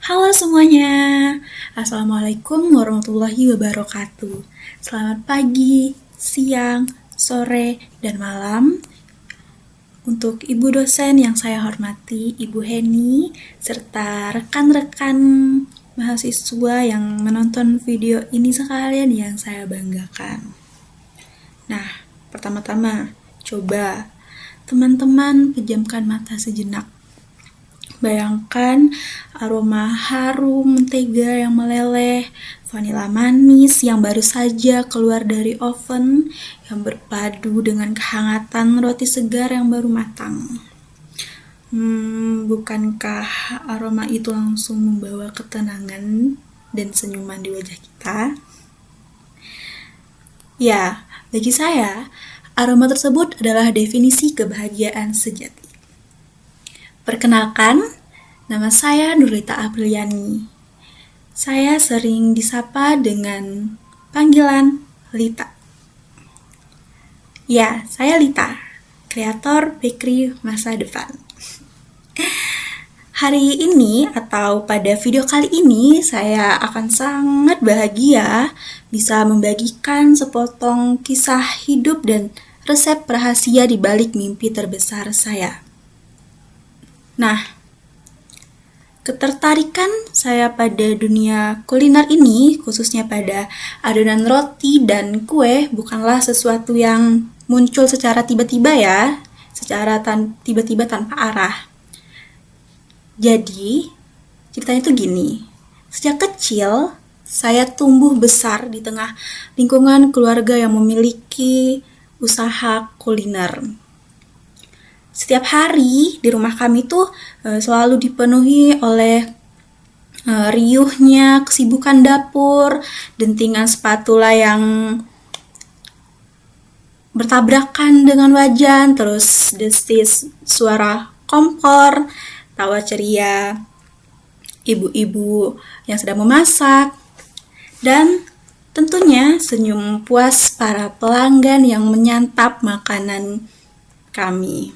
Halo semuanya, Assalamualaikum warahmatullahi wabarakatuh. Selamat pagi, siang, sore, dan malam. Untuk Ibu dosen yang saya hormati, Ibu Heni, serta rekan-rekan mahasiswa yang menonton video ini sekalian yang saya banggakan. Nah, pertama-tama, coba teman-teman pejamkan mata sejenak. Bayangkan aroma harum mentega yang meleleh, vanila manis yang baru saja keluar dari oven yang berpadu dengan kehangatan roti segar yang baru matang. Bukankah aroma itu langsung membawa ketenangan dan senyuman di wajah kita? Ya, bagi saya, aroma tersebut adalah definisi kebahagiaan sejati. Perkenalkan, nama saya Nurlita Apriliani. Saya sering disapa dengan panggilan Lita. Ya, saya Lita, kreator bakery masa depan. Hari ini atau pada video kali ini saya akan sangat bahagia bisa membagikan sepotong kisah hidup dan resep rahasia di balik mimpi terbesar saya. Nah, ketertarikan saya pada dunia kuliner ini, khususnya pada adonan roti dan kue, bukanlah sesuatu yang muncul secara tiba-tiba ya, tiba-tiba tanpa arah. Jadi, ceritanya tuh gini, sejak kecil, saya tumbuh besar di tengah lingkungan keluarga yang memiliki usaha kuliner. Setiap hari di rumah kami tuh selalu dipenuhi oleh riuhnya kesibukan dapur, dentingan spatula yang bertabrakan dengan wajan, terus destis suara kompor, tawa ceria ibu-ibu yang sedang memasak, dan tentunya senyum puas para pelanggan yang menyantap makanan kami.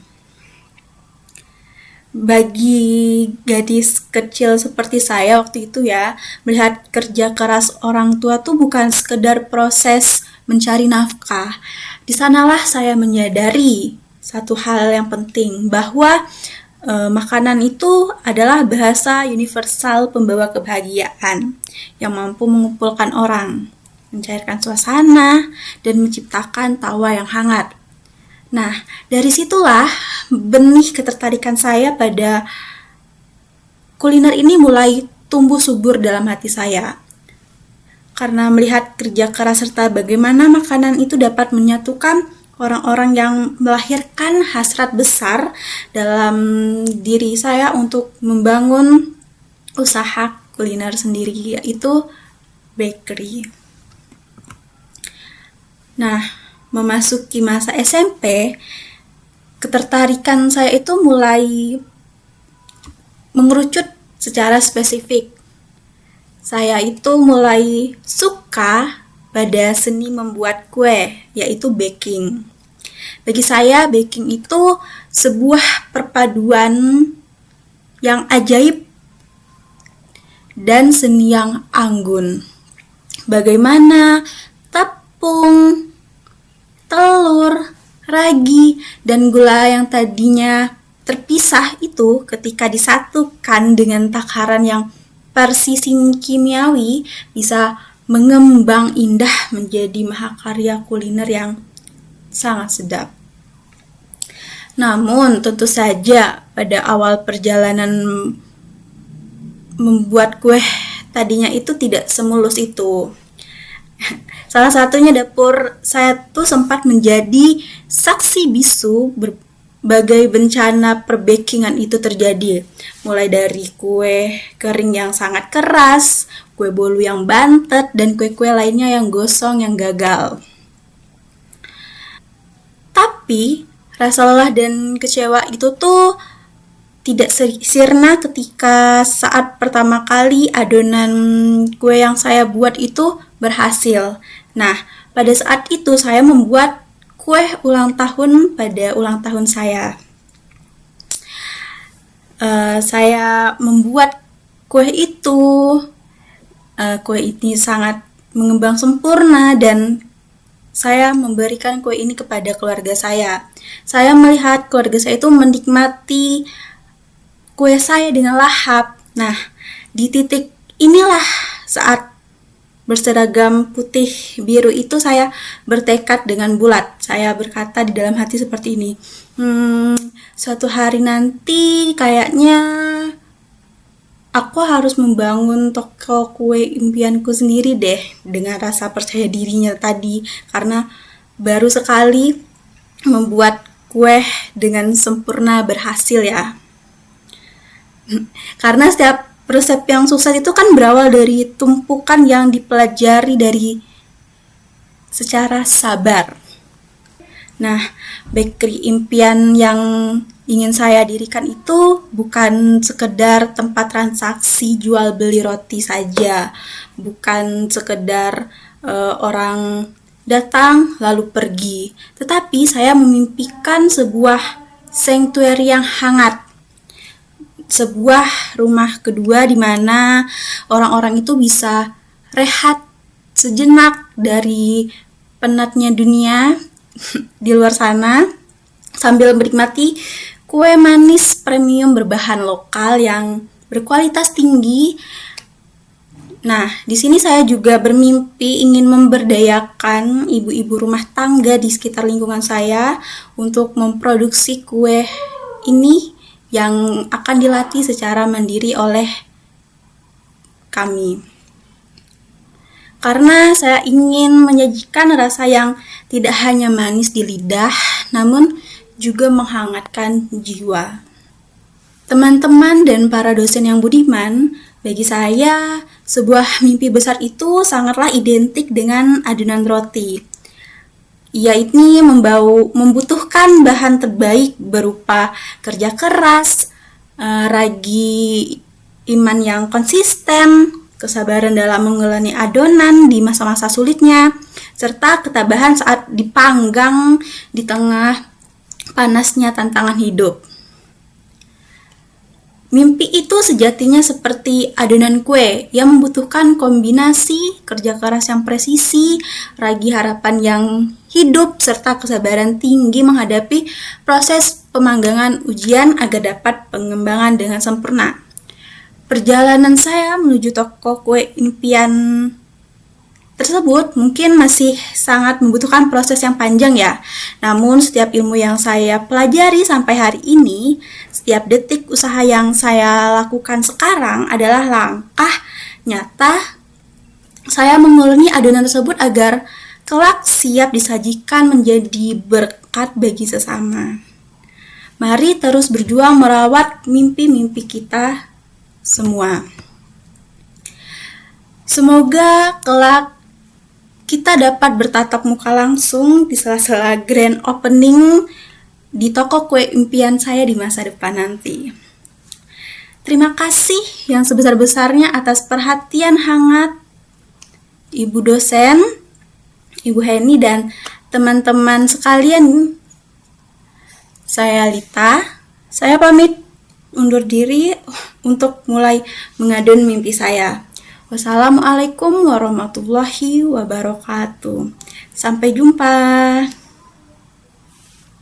Bagi gadis kecil seperti saya waktu itu ya, melihat kerja keras orang tua tuh bukan sekedar proses mencari nafkah. Di sanalah saya menyadari satu hal yang penting, bahwa makanan itu adalah bahasa universal pembawa kebahagiaan yang mampu mengumpulkan orang, mencairkan suasana, dan menciptakan tawa yang hangat. Nah, dari situlah benih ketertarikan saya pada kuliner ini mulai tumbuh subur dalam hati saya. Karena melihat kerja keras serta bagaimana makanan itu dapat menyatukan orang-orang yang melahirkan hasrat besar dalam diri saya untuk membangun usaha kuliner sendiri, yaitu bakery. Nah, memasuki masa SMP, ketertarikan saya itu mulai mengerucut secara spesifik. Saya itu mulai suka pada seni membuat kue, yaitu baking. Bagi saya, baking itu sebuah perpaduan yang ajaib dan seni yang anggun. Bagaimana tepung, telur, ragi, dan gula yang tadinya terpisah itu ketika disatukan dengan takaran yang persising kimiawi bisa mengembang indah menjadi mahakarya kuliner yang sangat sedap. Namun tentu saja pada awal perjalanan membuat kue tadinya itu tidak semulus itu. Salah satunya dapur saya tuh sempat menjadi saksi bisu berbagai bencana perbakingan itu terjadi. Mulai dari kue kering yang sangat keras, kue bolu yang bantet, dan kue-kue lainnya yang gosong yang gagal. Tapi rasa lelah dan kecewa itu tuh tidak sirna ketika saat pertama kali adonan kue yang saya buat itu berhasil. Nah, pada saat itu saya membuat kue ulang tahun pada ulang tahun saya. Saya membuat Kue itu, kue ini sangat mengembang sempurna dan saya memberikan kue ini kepada keluarga saya. Saya melihat keluarga saya itu menikmati kue saya dengan lahap. Nah, di titik inilah saat berseragam putih biru itu saya bertekad dengan bulat. Saya berkata di dalam hati seperti ini, suatu hari nanti kayaknya aku harus membangun toko kue impianku sendiri deh, dengan rasa percaya dirinya tadi, karena baru sekali membuat kue dengan sempurna berhasil ya. Karena setiap resep yang sukses itu kan berawal dari tumpukan yang dipelajari dari secara sabar. Nah, bakery impian yang ingin saya dirikan itu bukan sekedar tempat transaksi jual beli roti saja, bukan sekedar orang datang lalu pergi, tetapi saya memimpikan sebuah sanctuary yang hangat, sebuah rumah kedua di mana orang-orang itu bisa rehat sejenak dari penatnya dunia di luar sana sambil menikmati kue manis premium berbahan lokal yang berkualitas tinggi. Nah, di sini saya juga bermimpi ingin memberdayakan ibu-ibu rumah tangga di sekitar lingkungan saya untuk memproduksi kue ini yang akan dilatih secara mandiri oleh kami. Karena saya ingin menyajikan rasa yang tidak hanya manis di lidah, namun juga menghangatkan jiwa. Teman-teman dan para dosen yang budiman, bagi saya sebuah mimpi besar itu sangatlah identik dengan adonan roti. Ia ini membutuhkan bahan terbaik berupa kerja keras, ragi iman yang konsisten, kesabaran dalam menguleni adonan di masa-masa sulitnya, serta ketabahan saat dipanggang di tengah panasnya tantangan hidup. Mimpi itu sejatinya seperti adonan kue yang membutuhkan kombinasi kerja keras yang presisi, ragi harapan yang hidup, serta kesabaran tinggi menghadapi proses pemanggangan ujian agar dapat pengembangan dengan sempurna. Perjalanan saya menuju toko kue impian tersebut mungkin masih sangat membutuhkan proses yang panjang ya. Namun setiap ilmu yang saya pelajari sampai hari ini, setiap detik usaha yang saya lakukan sekarang adalah langkah nyata saya menguleni adonan tersebut agar kelak siap disajikan menjadi berkat bagi sesama. Mari terus berjuang merawat mimpi-mimpi kita semua. Semoga kelak kita dapat bertatap muka langsung di sela-sela grand opening di toko kue impian saya di masa depan nanti. Terima kasih yang sebesar-besarnya atas perhatian hangat Ibu dosen, Ibu Heni, dan teman-teman sekalian. Saya Lita, saya pamit undur diri untuk mulai mengadun mimpi saya. Wassalamualaikum warahmatullahi wabarakatuh. Sampai jumpa.